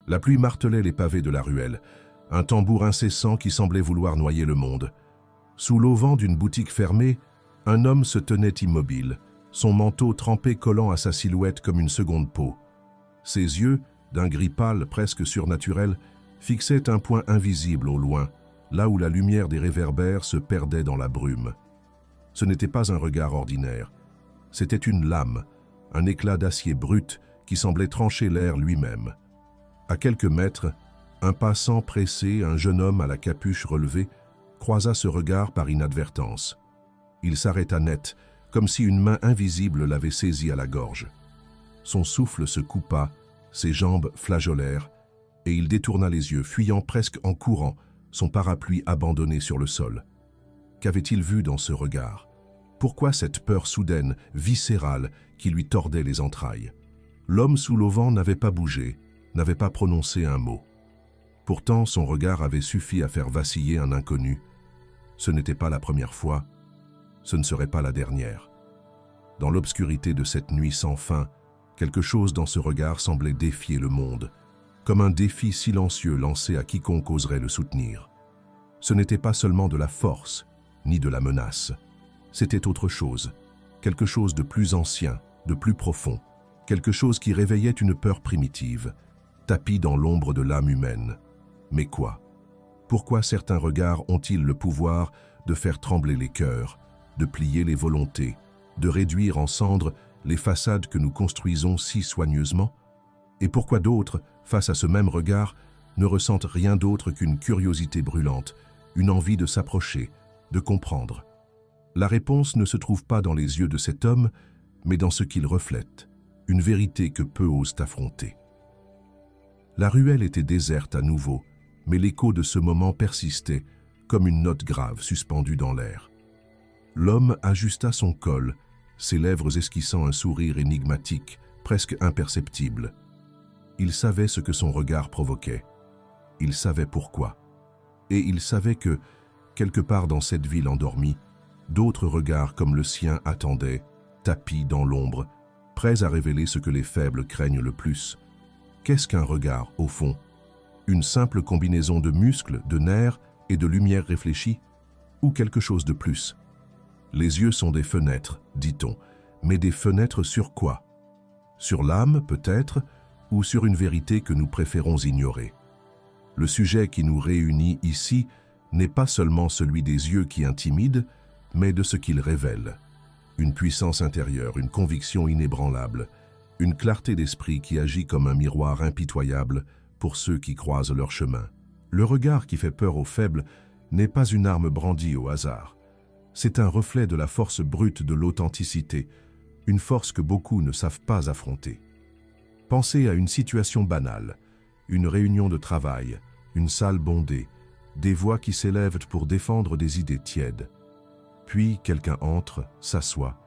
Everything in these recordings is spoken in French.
La pluie martelait les pavés de la ruelle, un tambour incessant qui semblait vouloir noyer le monde. Sous l'auvent d'une boutique fermée, un homme se tenait immobile, son manteau trempé collant à sa silhouette comme une seconde peau. Ses yeux, d'un gris pâle presque surnaturel, fixaient un point invisible au loin, là où la lumière des réverbères se perdait dans la brume. Ce n'était pas un regard ordinaire, c'était une lame, un éclat d'acier brut qui semblait trancher l'air lui-même. À quelques mètres, un passant pressé, un jeune homme à la capuche relevée, croisa ce regard par inadvertance. Il s'arrêta net, comme si une main invisible l'avait saisi à la gorge. Son souffle se coupa, ses jambes flageolèrent, et il détourna les yeux, fuyant presque en courant, son parapluie abandonné sur le sol. Qu'avait-il vu dans ce regard? Pourquoi cette peur soudaine, viscérale, qui lui tordait les entrailles? L'homme sous l'auvent n'avait pas bougé, n'avait pas prononcé un mot. Pourtant, son regard avait suffi à faire vaciller un inconnu. Ce n'était pas la première fois, ce ne serait pas la dernière. Dans l'obscurité de cette nuit sans fin, quelque chose dans ce regard semblait défier le monde, comme un défi silencieux lancé à quiconque oserait le soutenir. Ce n'était pas seulement de la force, ni de la menace. C'était autre chose, quelque chose de plus ancien, de plus profond, quelque chose qui réveillait une peur primitive, tapie dans l'ombre de l'âme humaine. Mais quoi? Pourquoi certains regards ont-ils le pouvoir de faire trembler les cœurs, de plier les volontés, de réduire en cendres les façades que nous construisons si soigneusement? Et pourquoi d'autres, face à ce même regard, ne ressentent rien d'autre qu'une curiosité brûlante, une envie de s'approcher, de comprendre? La réponse ne se trouve pas dans les yeux de cet homme, mais dans ce qu'il reflète, une vérité que peu osent affronter. La ruelle était déserte à nouveau, mais l'écho de ce moment persistait, comme une note grave suspendue dans l'air. L'homme ajusta son col, ses lèvres esquissant un sourire énigmatique, presque imperceptible. Il savait ce que son regard provoquait. Il savait pourquoi. Et il savait que, quelque part dans cette ville endormie, d'autres regards comme le sien attendaient, tapis dans l'ombre, prêts à révéler ce que les faibles craignent le plus. Qu'est-ce qu'un regard, au fond? Une simple combinaison de muscles, de nerfs et de lumière réfléchie? Ou quelque chose de plus? Les yeux sont des fenêtres, dit-on, mais des fenêtres sur quoi? Sur l'âme, peut-être, ou sur une vérité que nous préférons ignorer. Le sujet qui nous réunit ici n'est pas seulement celui des yeux qui intimident, mais de ce qu'ils révèlent. Une puissance intérieure, une conviction inébranlable, une clarté d'esprit qui agit comme un miroir impitoyable pour ceux qui croisent leur chemin. Le regard qui fait peur aux faibles n'est pas une arme brandie au hasard. C'est un reflet de la force brute de l'authenticité, une force que beaucoup ne savent pas affronter. Pensez à une situation banale, une réunion de travail, une salle bondée, des voix qui s'élèvent pour défendre des idées tièdes. Puis quelqu'un entre, s'assoit,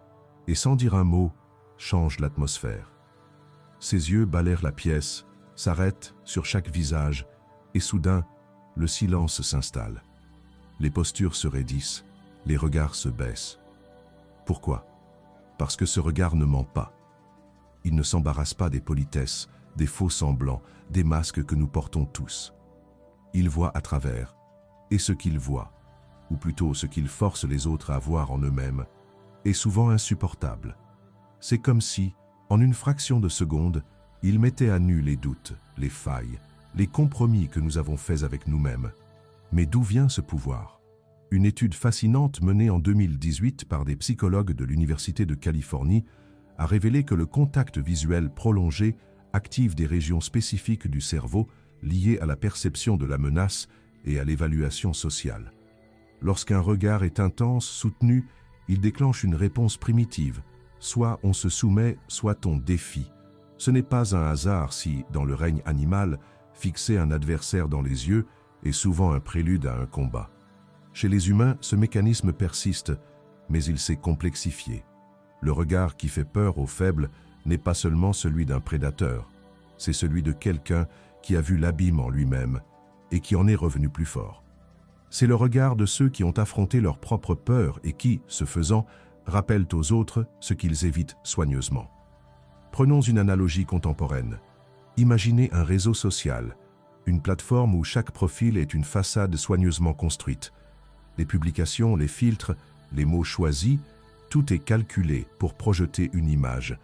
et sans dire un mot, change l'atmosphère. Ses yeux balayent la pièce, s'arrêtent sur chaque visage, et soudain, le silence s'installe. Les postures se raidissent, les regards se baissent. Pourquoi? Parce que ce regard ne ment pas. Il ne s'embarrasse pas des politesses, des faux semblants, des masques que nous portons tous. Il voit à travers, et ce qu'il voit, ou plutôt ce qu'il force les autres à voir en eux-mêmes, est souvent insupportable. C'est comme si, en une fraction de seconde, il mettait à nu les doutes, les failles, les compromis que nous avons faits avec nous-mêmes. Mais d'où vient ce pouvoir? Une étude fascinante menée en 2018 par des psychologues de l'Université de Californie a révélé que le contact visuel prolongé active des régions spécifiques du cerveau liées à la perception de la menace et à l'évaluation sociale. Lorsqu'un regard est intense, soutenu, il déclenche une réponse primitive. Soit on se soumet, soit on défie. Ce n'est pas un hasard si, dans le règne animal, fixer un adversaire dans les yeux est souvent un prélude à un combat. Chez les humains, ce mécanisme persiste, mais il s'est complexifié. Le regard qui fait peur aux faibles n'est pas seulement celui d'un prédateur, c'est celui de quelqu'un qui a vu l'abîme en lui-même et qui en est revenu plus fort. C'est le regard de ceux qui ont affronté leur propre peur et qui, ce faisant, rappellent aux autres ce qu'ils évitent soigneusement. Prenons une analogie contemporaine. Imaginez un réseau social, une plateforme où chaque profil est une façade soigneusement construite. Les publications, les filtres, les mots choisis, tout est calculé pour projeter une image.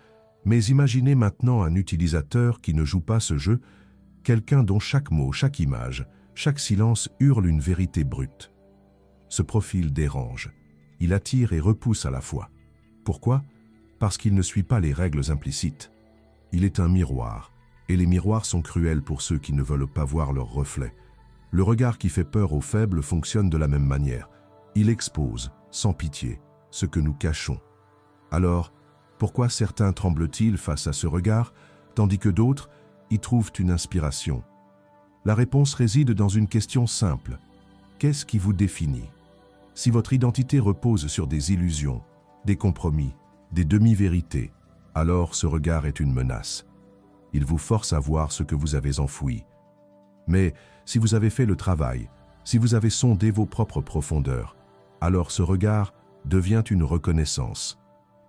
Mais imaginez maintenant un utilisateur qui ne joue pas ce jeu, quelqu'un dont chaque mot, chaque image, chaque silence hurle une vérité brute. Ce profil dérange. Il attire et repousse à la fois. Pourquoi? Parce qu'il ne suit pas les règles implicites. Il est un miroir, et les miroirs sont cruels pour ceux qui ne veulent pas voir leur reflet. Le regard qui fait peur aux faibles fonctionne de la même manière. Il expose, sans pitié, ce que nous cachons. Alors, pourquoi certains tremblent-ils face à ce regard, tandis que d'autres y trouvent une inspiration? La réponse réside dans une question simple. Qu'est-ce qui vous définit? Si votre identité repose sur des illusions, des compromis, des demi-vérités, alors ce regard est une menace. Il vous force à voir ce que vous avez enfoui. Mais si vous avez fait le travail, si vous avez sondé vos propres profondeurs, alors ce regard devient une reconnaissance,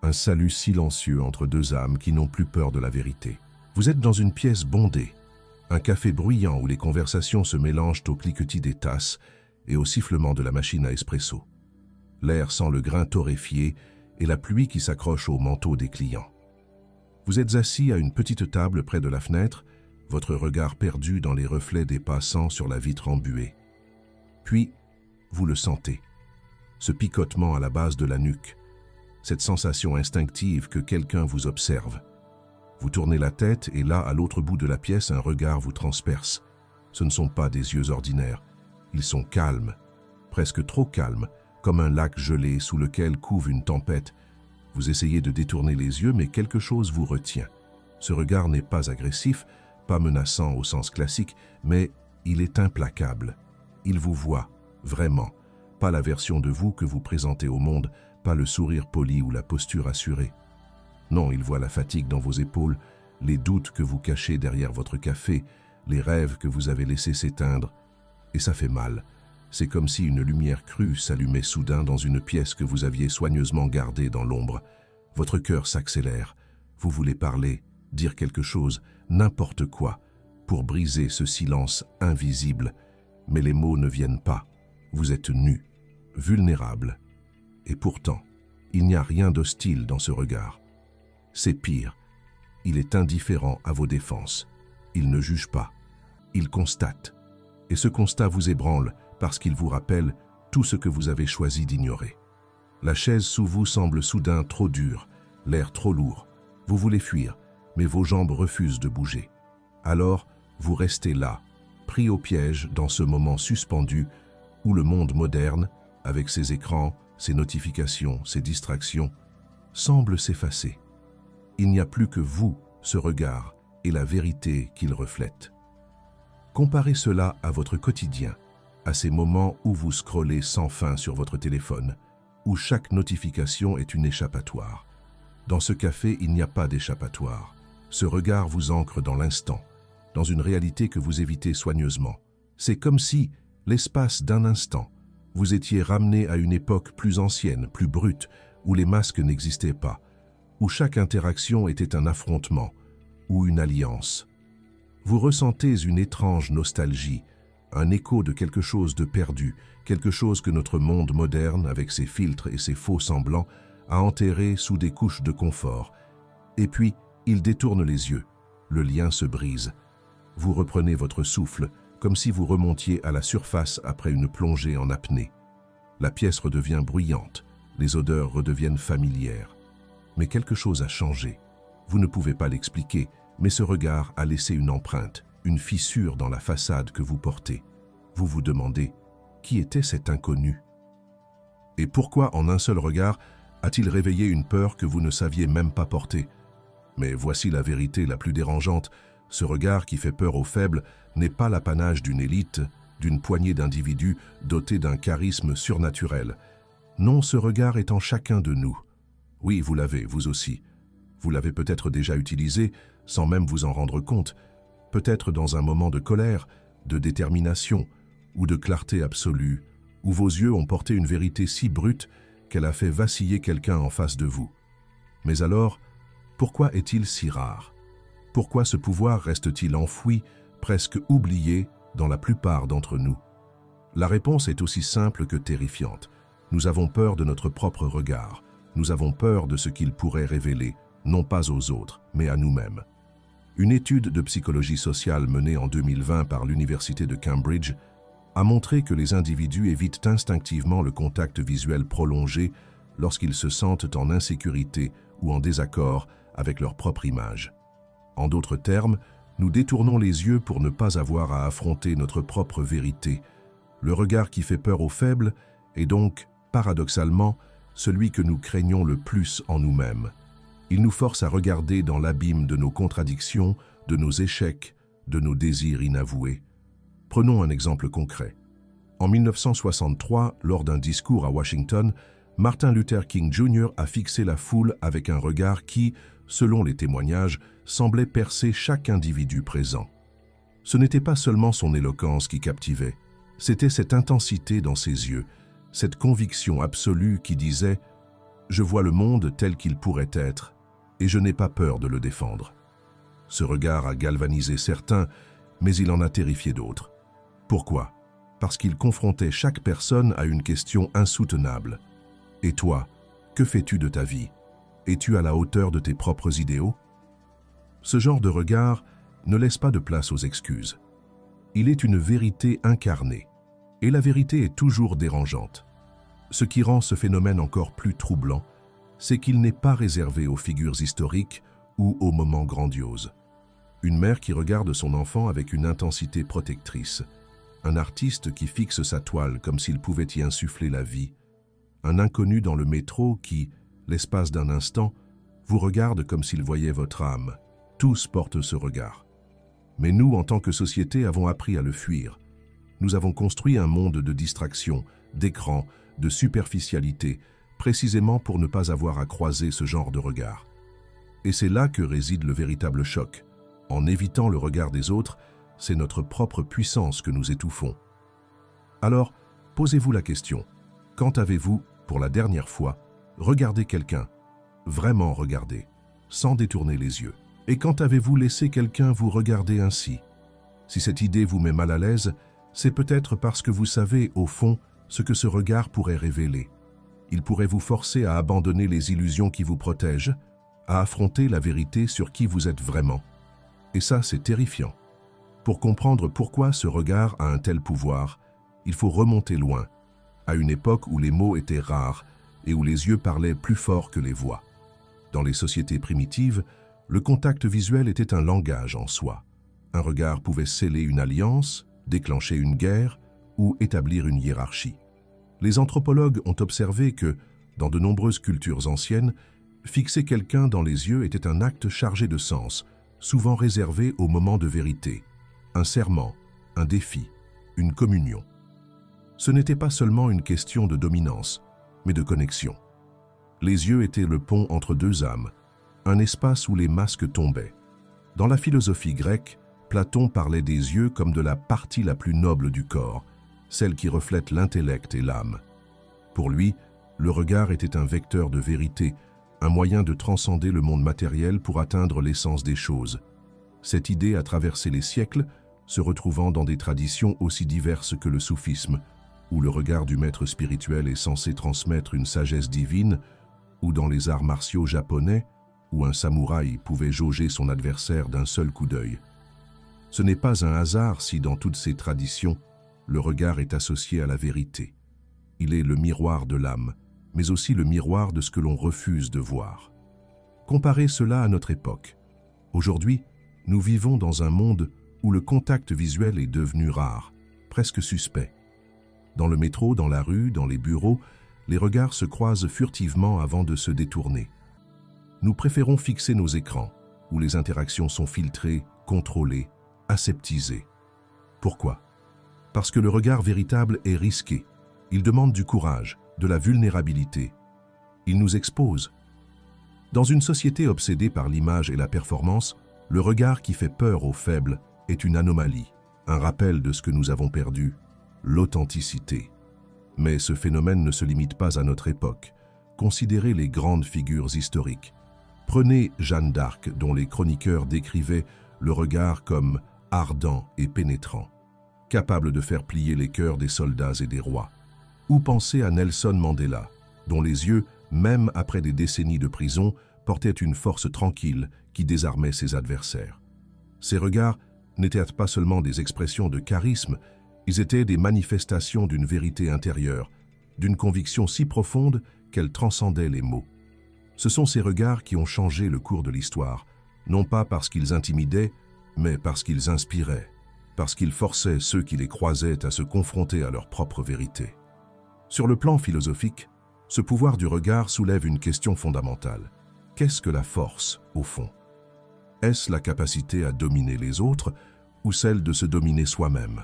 un salut silencieux entre deux âmes qui n'ont plus peur de la vérité. Vous êtes dans une pièce bondée, un café bruyant où les conversations se mélangent au cliquetis des tasses et au sifflement de la machine à espresso. L'air sent le grain torréfié et la pluie qui s'accroche au manteau des clients. Vous êtes assis à une petite table près de la fenêtre, votre regard perdu dans les reflets des passants sur la vitre embuée. Puis, vous le sentez, ce picotement à la base de la nuque, cette sensation instinctive que quelqu'un vous observe. Vous tournez la tête et là, à l'autre bout de la pièce, un regard vous transperce. Ce ne sont pas des yeux ordinaires, ils sont calmes, presque trop calmes, comme un lac gelé sous lequel couve une tempête. Vous essayez de détourner les yeux, mais quelque chose vous retient. Ce regard n'est pas agressif, pas menaçant au sens classique, mais il est implacable. Il vous voit, vraiment, pas la version de vous que vous présentez au monde, pas le sourire poli ou la posture assurée. Non, il voit la fatigue dans vos épaules, les doutes que vous cachez derrière votre café, les rêves que vous avez laissés s'éteindre. Et ça fait mal. C'est comme si une lumière crue s'allumait soudain dans une pièce que vous aviez soigneusement gardée dans l'ombre. Votre cœur s'accélère. Vous voulez parler, dire quelque chose, n'importe quoi, pour briser ce silence invisible. Mais les mots ne viennent pas. Vous êtes nu, vulnérable. Et pourtant, il n'y a rien d'hostile dans ce regard. C'est pire. Il est indifférent à vos défenses. Il ne juge pas. Il constate. Et ce constat vous ébranle parce qu'il vous rappelle tout ce que vous avez choisi d'ignorer. La chaise sous vous semble soudain trop dure, l'air trop lourd. Vous voulez fuir, mais vos jambes refusent de bouger. Alors, vous restez là, pris au piège dans ce moment suspendu où le monde moderne, avec ses écrans, ses notifications, ses distractions, semble s'effacer. Il n'y a plus que vous, ce regard, et la vérité qu'il reflète. Comparez cela à votre quotidien, à ces moments où vous scrollez sans fin sur votre téléphone, où chaque notification est une échappatoire. Dans ce café, il n'y a pas d'échappatoire. Ce regard vous ancre dans l'instant, dans une réalité que vous évitez soigneusement. C'est comme si, l'espace d'un instant, vous étiez ramené à une époque plus ancienne, plus brute, où les masques n'existaient pas, où chaque interaction était un affrontement, ou une alliance. Vous ressentez une étrange nostalgie, un écho de quelque chose de perdu, quelque chose que notre monde moderne, avec ses filtres et ses faux semblants, a enterré sous des couches de confort. Et puis, il détourne les yeux. Le lien se brise. Vous reprenez votre souffle, comme si vous remontiez à la surface après une plongée en apnée. La pièce redevient bruyante, les odeurs redeviennent familières. Mais quelque chose a changé. Vous ne pouvez pas l'expliquer, mais ce regard a laissé une empreinte, une fissure dans la façade que vous portez. Vous vous demandez, qui était cet inconnu? Et pourquoi, en un seul regard, a-t-il réveillé une peur que vous ne saviez même pas porter? Mais voici la vérité la plus dérangeante. Ce regard qui fait peur aux faibles n'est pas l'apanage d'une élite, d'une poignée d'individus dotés d'un charisme surnaturel. Non, ce regard est en chacun de nous. Oui, vous l'avez, vous aussi. Vous l'avez peut-être déjà utilisé, sans même vous en rendre compte, peut-être dans un moment de colère, de détermination ou de clarté absolue, où vos yeux ont porté une vérité si brute qu'elle a fait vaciller quelqu'un en face de vous. Mais alors, pourquoi est-il si rare? Pourquoi ce pouvoir reste-t-il enfoui, presque oublié, dans la plupart d'entre nous? La réponse est aussi simple que terrifiante. Nous avons peur de notre propre regard. Nous avons peur de ce qu'il pourrait révéler, non pas aux autres, mais à nous-mêmes. Une étude de psychologie sociale menée en 2020 par l'Université de Cambridge a montré que les individus évitent instinctivement le contact visuel prolongé lorsqu'ils se sentent en insécurité ou en désaccord avec leur propre image. En d'autres termes, nous détournons les yeux pour ne pas avoir à affronter notre propre vérité. Le regard qui fait peur aux faibles est donc, paradoxalement, celui que nous craignons le plus en nous-mêmes. Il nous force à regarder dans l'abîme de nos contradictions, de nos échecs, de nos désirs inavoués. Prenons un exemple concret. En 1963, lors d'un discours à Washington, Martin Luther King Jr. a fixé la foule avec un regard qui, selon les témoignages, semblait percer chaque individu présent. Ce n'était pas seulement son éloquence qui captivait, c'était cette intensité dans ses yeux, cette conviction absolue qui disait « Je vois le monde tel qu'il pourrait être, et je n'ai pas peur de le défendre ». Ce regard a galvanisé certains, mais il en a terrifié d'autres. Pourquoi? Parce qu'il confrontait chaque personne à une question insoutenable. Et toi, que fais-tu de ta vie? Es-tu à la hauteur de tes propres idéaux? Ce genre de regard ne laisse pas de place aux excuses. Il est une vérité incarnée, et la vérité est toujours dérangeante. Ce qui rend ce phénomène encore plus troublant, c'est qu'il n'est pas réservé aux figures historiques ou aux moments grandioses. Une mère qui regarde son enfant avec une intensité protectrice, un artiste qui fixe sa toile comme s'il pouvait y insuffler la vie, un inconnu dans le métro qui, l'espace d'un instant, vous regarde comme s'il voyait votre âme. Tous portent ce regard. Mais nous, en tant que société, avons appris à le fuir. Nous avons construit un monde de distraction, d'écran, de superficialité, précisément pour ne pas avoir à croiser ce genre de regard. Et c'est là que réside le véritable choc. En évitant le regard des autres, c'est notre propre puissance que nous étouffons. Alors, posez-vous la question. Quand avez-vous, pour la dernière fois, regardé quelqu'un, vraiment regardé, sans détourner les yeux? Et quand avez-vous laissé quelqu'un vous regarder ainsi? Si cette idée vous met mal à l'aise, c'est peut-être parce que vous savez, au fond, ce que ce regard pourrait révéler. Il pourrait vous forcer à abandonner les illusions qui vous protègent, à affronter la vérité sur qui vous êtes vraiment. Et ça, c'est terrifiant. Pour comprendre pourquoi ce regard a un tel pouvoir, il faut remonter loin, à une époque où les mots étaient rares et où les yeux parlaient plus fort que les voix. Dans les sociétés primitives, le contact visuel était un langage en soi. Un regard pouvait sceller une alliance, déclencher une guerre ou établir une hiérarchie. Les anthropologues ont observé que, dans de nombreuses cultures anciennes, fixer quelqu'un dans les yeux était un acte chargé de sens, souvent réservé au moment de vérité, un serment, un défi, une communion. Ce n'était pas seulement une question de dominance, mais de connexion. Les yeux étaient le pont entre deux âmes, un espace où les masques tombaient. Dans la philosophie grecque, Platon parlait des yeux comme de la partie la plus noble du corps, celle qui reflète l'intellect et l'âme. Pour lui, le regard était un vecteur de vérité, un moyen de transcender le monde matériel pour atteindre l'essence des choses. Cette idée a traversé les siècles, se retrouvant dans des traditions aussi diverses que le soufisme, où le regard du maître spirituel est censé transmettre une sagesse divine, ou dans les arts martiaux japonais, où un samouraï pouvait jauger son adversaire d'un seul coup d'œil. Ce n'est pas un hasard si dans toutes ces traditions, le regard est associé à la vérité. Il est le miroir de l'âme, mais aussi le miroir de ce que l'on refuse de voir. Comparez cela à notre époque. Aujourd'hui, nous vivons dans un monde où le contact visuel est devenu rare, presque suspect. Dans le métro, dans la rue, dans les bureaux, les regards se croisent furtivement avant de se détourner. Nous préférons fixer nos écrans, où les interactions sont filtrées, contrôlées, aseptisées. Pourquoi? Parce que le regard véritable est risqué. Il demande du courage, de la vulnérabilité. Il nous expose. Dans une société obsédée par l'image et la performance, le regard qui fait peur aux faibles est une anomalie, un rappel de ce que nous avons perdu, l'authenticité. Mais ce phénomène ne se limite pas à notre époque. Considérez les grandes figures historiques. Prenez Jeanne d'Arc, dont les chroniqueurs décrivaient le regard comme ardent et pénétrant, capable de faire plier les cœurs des soldats et des rois. Ou pensez à Nelson Mandela, dont les yeux, même après des décennies de prison, portaient une force tranquille qui désarmait ses adversaires. Ces regards n'étaient pas seulement des expressions de charisme, ils étaient des manifestations d'une vérité intérieure, d'une conviction si profonde qu'elle transcendait les mots. Ce sont ces regards qui ont changé le cours de l'histoire, non pas parce qu'ils intimidaient, mais parce qu'ils inspiraient, parce qu'ils forçaient ceux qui les croisaient à se confronter à leur propre vérité. Sur le plan philosophique, ce pouvoir du regard soulève une question fondamentale. Qu'est-ce que la force, au fond? Est-ce la capacité à dominer les autres ou celle de se dominer soi-même?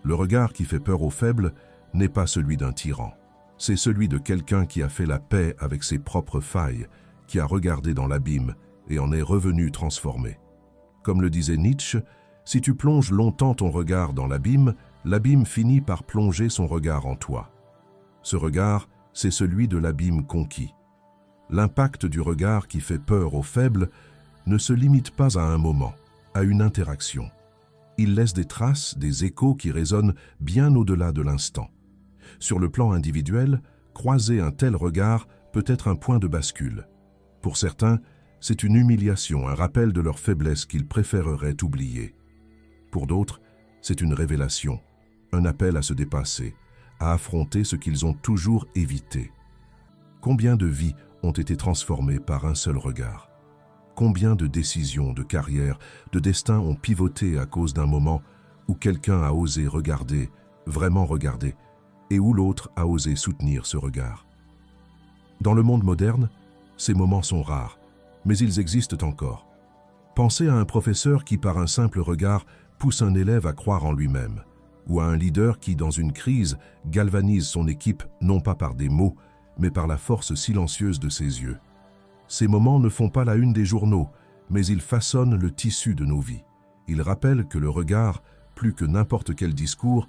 Le regard qui fait peur aux faibles n'est pas celui d'un tyran. C'est celui de quelqu'un qui a fait la paix avec ses propres failles, qui a regardé dans l'abîme et en est revenu transformé. Comme le disait Nietzsche, si tu plonges longtemps ton regard dans l'abîme, l'abîme finit par plonger son regard en toi. Ce regard, c'est celui de l'abîme conquis. L'impact du regard qui fait peur aux faibles ne se limite pas à un moment, à une interaction. Il laisse des traces, des échos qui résonnent bien au-delà de l'instant. Sur le plan individuel, croiser un tel regard peut être un point de bascule. Pour certains, c'est une humiliation, un rappel de leur faiblesse qu'ils préféreraient oublier. Pour d'autres, c'est une révélation, un appel à se dépasser, à affronter ce qu'ils ont toujours évité. Combien de vies ont été transformées par un seul regard? Combien de décisions, de carrières, de destins ont pivoté à cause d'un moment où quelqu'un a osé regarder, vraiment regarder, et où l'autre a osé soutenir ce regard? Dans le monde moderne, ces moments sont rares, mais ils existent encore. Pensez à un professeur qui, par un simple regard, pousse un élève à croire en lui-même, ou à un leader qui, dans une crise, galvanise son équipe non pas par des mots, mais par la force silencieuse de ses yeux. Ces moments ne font pas la une des journaux, mais ils façonnent le tissu de nos vies. Ils rappellent que le regard, plus que n'importe quel discours,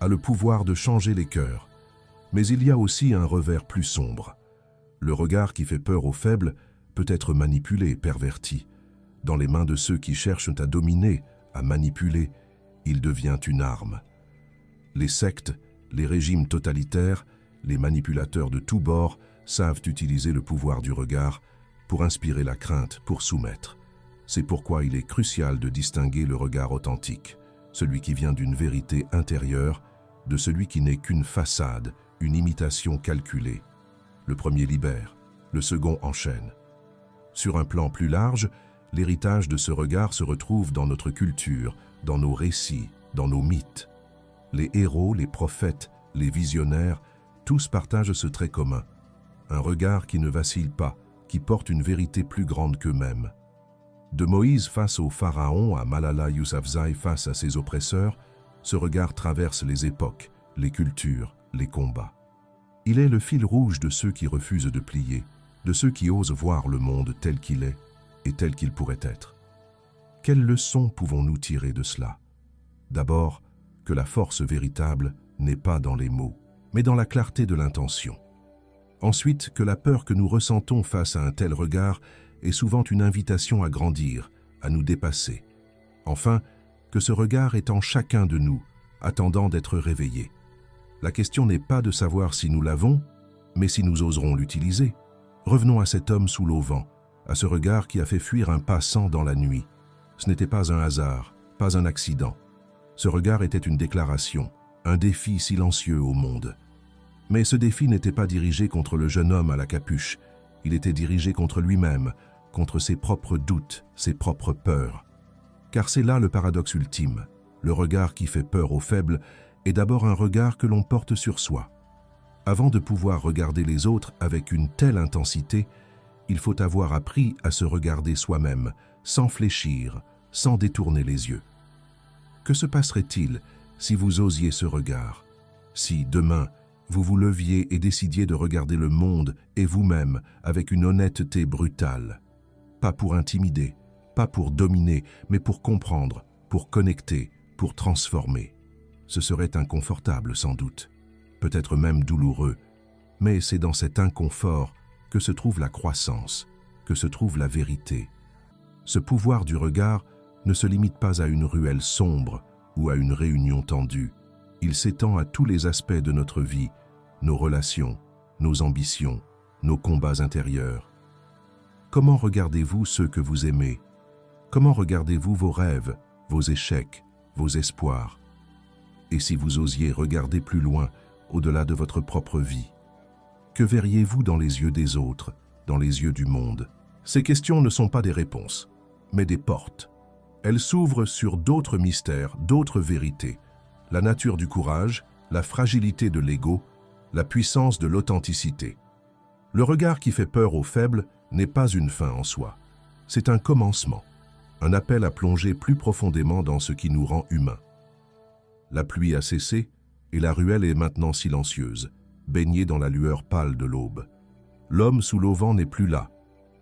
a le pouvoir de changer les cœurs. Mais il y a aussi un revers plus sombre. Le regard qui fait peur aux faibles peut être manipulé, perverti. Dans les mains de ceux qui cherchent à dominer, à manipuler, il devient une arme. Les sectes, les régimes totalitaires, les manipulateurs de tous bords savent utiliser le pouvoir du regard pour inspirer la crainte, pour soumettre. C'est pourquoi il est crucial de distinguer le regard authentique, celui qui vient d'une vérité intérieure, de celui qui n'est qu'une façade, une imitation calculée. Le premier libère, le second enchaîne. Sur un plan plus large, l'héritage de ce regard se retrouve dans notre culture, dans nos récits, dans nos mythes. Les héros, les prophètes, les visionnaires, tous partagent ce trait commun. Un regard qui ne vacille pas, qui porte une vérité plus grande qu'eux-mêmes. De Moïse face au pharaon à Malala Yousafzai face à ses oppresseurs, ce regard traverse les époques, les cultures, les combats. Il est le fil rouge de ceux qui refusent de plier, de ceux qui osent voir le monde tel qu'il est et tel qu'il pourrait être. Quelles leçons pouvons-nous tirer de cela? D'abord, que la force véritable n'est pas dans les mots, mais dans la clarté de l'intention. Ensuite, que la peur que nous ressentons face à un tel regard est souvent une invitation à grandir, à nous dépasser. Enfin, que ce regard est en chacun de nous, attendant d'être réveillé. La question n'est pas de savoir si nous l'avons, mais si nous oserons l'utiliser. Revenons à cet homme sous l'auvent, à ce regard qui a fait fuir un passant dans la nuit. Ce n'était pas un hasard, pas un accident. Ce regard était une déclaration, un défi silencieux au monde. Mais ce défi n'était pas dirigé contre le jeune homme à la capuche, il était dirigé contre lui-même, contre ses propres doutes, ses propres peurs. Car c'est là le paradoxe ultime. Le regard qui fait peur aux faibles est d'abord un regard que l'on porte sur soi. Avant de pouvoir regarder les autres avec une telle intensité, il faut avoir appris à se regarder soi-même, sans fléchir, sans détourner les yeux. Que se passerait-il si vous osiez ce regard? Si, demain, vous vous leviez et décidiez de regarder le monde et vous-même avec une honnêteté brutale? Pas pour intimider, pas pour dominer, mais pour comprendre, pour connecter, pour transformer. Ce serait inconfortable sans doute, peut-être même douloureux, mais c'est dans cet inconfort que se trouve la croissance, que se trouve la vérité. Ce pouvoir du regard ne se limite pas à une ruelle sombre ou à une réunion tendue. Il s'étend à tous les aspects de notre vie, nos relations, nos ambitions, nos combats intérieurs. Comment regardez-vous ceux que vous aimez? Comment regardez-vous vos rêves, vos échecs, vos espoirs? Et si vous osiez regarder plus loin, au-delà de votre propre vie? Que verriez-vous dans les yeux des autres, dans les yeux du monde? Ces questions ne sont pas des réponses, mais des portes. Elles s'ouvrent sur d'autres mystères, d'autres vérités. La nature du courage, la fragilité de l'ego, la puissance de l'authenticité. Le regard qui fait peur aux faibles n'est pas une fin en soi. C'est un commencement, un appel à plonger plus profondément dans ce qui nous rend humains. La pluie a cessé et la ruelle est maintenant silencieuse, baignée dans la lueur pâle de l'aube. L'homme sous l'auvent n'est plus là,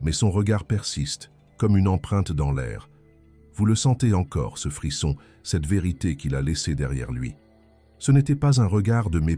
mais son regard persiste, comme une empreinte dans l'air. Vous le sentez encore, ce frisson, cette vérité qu'il a laissée derrière lui. Ce n'était pas un regard de mépris,